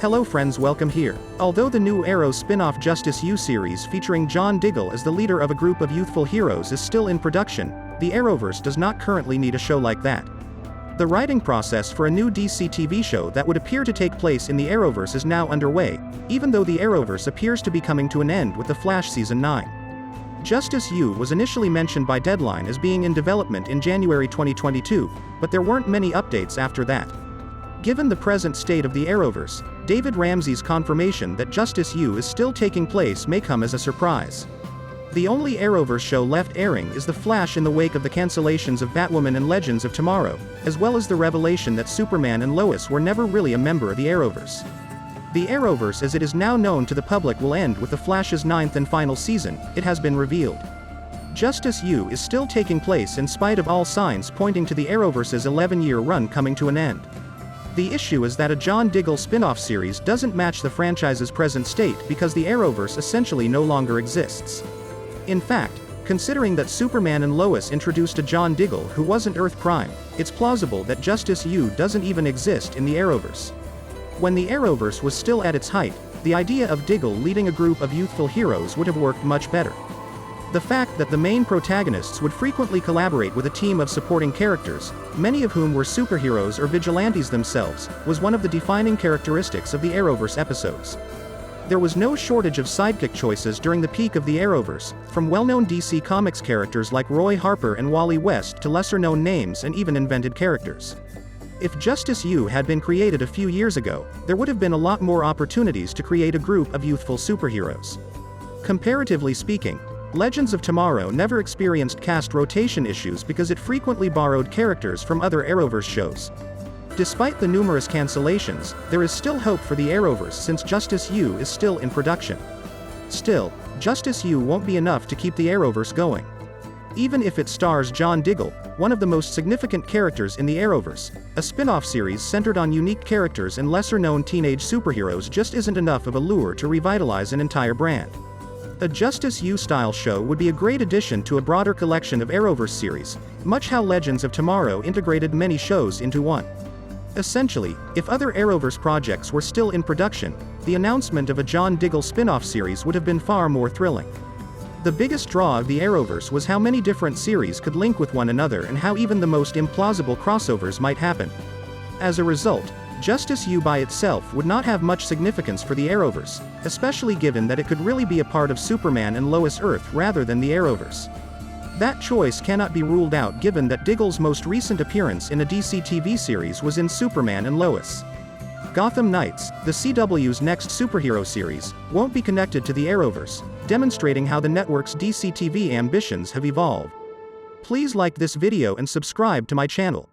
Hello friends, welcome here. Although the new Arrow spin-off Justice U series featuring John Diggle as the leader of a group of youthful heroes is still in production, the Arrowverse does not currently need a show like that. The writing process for a new DC TV show that would appear to take place in the Arrowverse is now underway, even though the Arrowverse appears to be coming to an end with The Flash Season 9. Justice U was initially mentioned by Deadline as being in development in January 2022, but there weren't many updates after that. Given the present state of the Arrowverse, David Ramsey's confirmation that Justice U is still taking place may come as a surprise. The only Arrowverse show left airing is The Flash in the wake of the cancellations of Batwoman and Legends of Tomorrow, as well as the revelation that Superman and Lois were never really a member of the Arrowverse. The Arrowverse as it is now known to the public will end with The Flash's 9th and final season, it has been revealed. Justice U is still taking place in spite of all signs pointing to the Arrowverse's 11-year run coming to an end. The issue is that a John Diggle spin-off series doesn't match the franchise's present state because the Arrowverse essentially no longer exists. In fact, considering that Superman and Lois introduced a John Diggle who wasn't Earth Prime, it's plausible that Justice U doesn't even exist in the Arrowverse. When the Arrowverse was still at its height, the idea of Diggle leading a group of youthful heroes would have worked much better. The fact that the main protagonists would frequently collaborate with a team of supporting characters, many of whom were superheroes or vigilantes themselves, was one of the defining characteristics of the Arrowverse episodes. There was no shortage of sidekick choices during the peak of the Arrowverse, from well-known DC Comics characters like Roy Harper and Wally West to lesser-known names and even invented characters. If Justice U had been created a few years ago, there would have been a lot more opportunities to create a group of youthful superheroes. Comparatively speaking, Legends of Tomorrow never experienced cast rotation issues because it frequently borrowed characters from other Arrowverse shows. Despite the numerous cancellations, there is still hope for the Arrowverse since Justice U is still in production. Still, Justice U won't be enough to keep the Arrowverse going. Even if it stars John Diggle, one of the most significant characters in the Arrowverse, a spin-off series centered on unique characters and lesser-known teenage superheroes just isn't enough of a lure to revitalize an entire brand. A Justice U-style show would be a great addition to a broader collection of Arrowverse series, much how Legends of Tomorrow integrated many shows into one. Essentially, if other Arrowverse projects were still in production, the announcement of a John Diggle spin-off series would have been far more thrilling. The biggest draw of the Arrowverse was how many different series could link with one another and how even the most implausible crossovers might happen. As a result, Justice U by itself would not have much significance for the Arrowverse, especially given that it could really be a part of Superman and Lois Earth rather than the Arrowverse. That choice cannot be ruled out given that Diggle's most recent appearance in a DC TV series was in Superman and Lois. Gotham Knights, the CW's next superhero series, won't be connected to the Arrowverse, demonstrating how the network's DC TV ambitions have evolved. Please like this video and subscribe to my channel.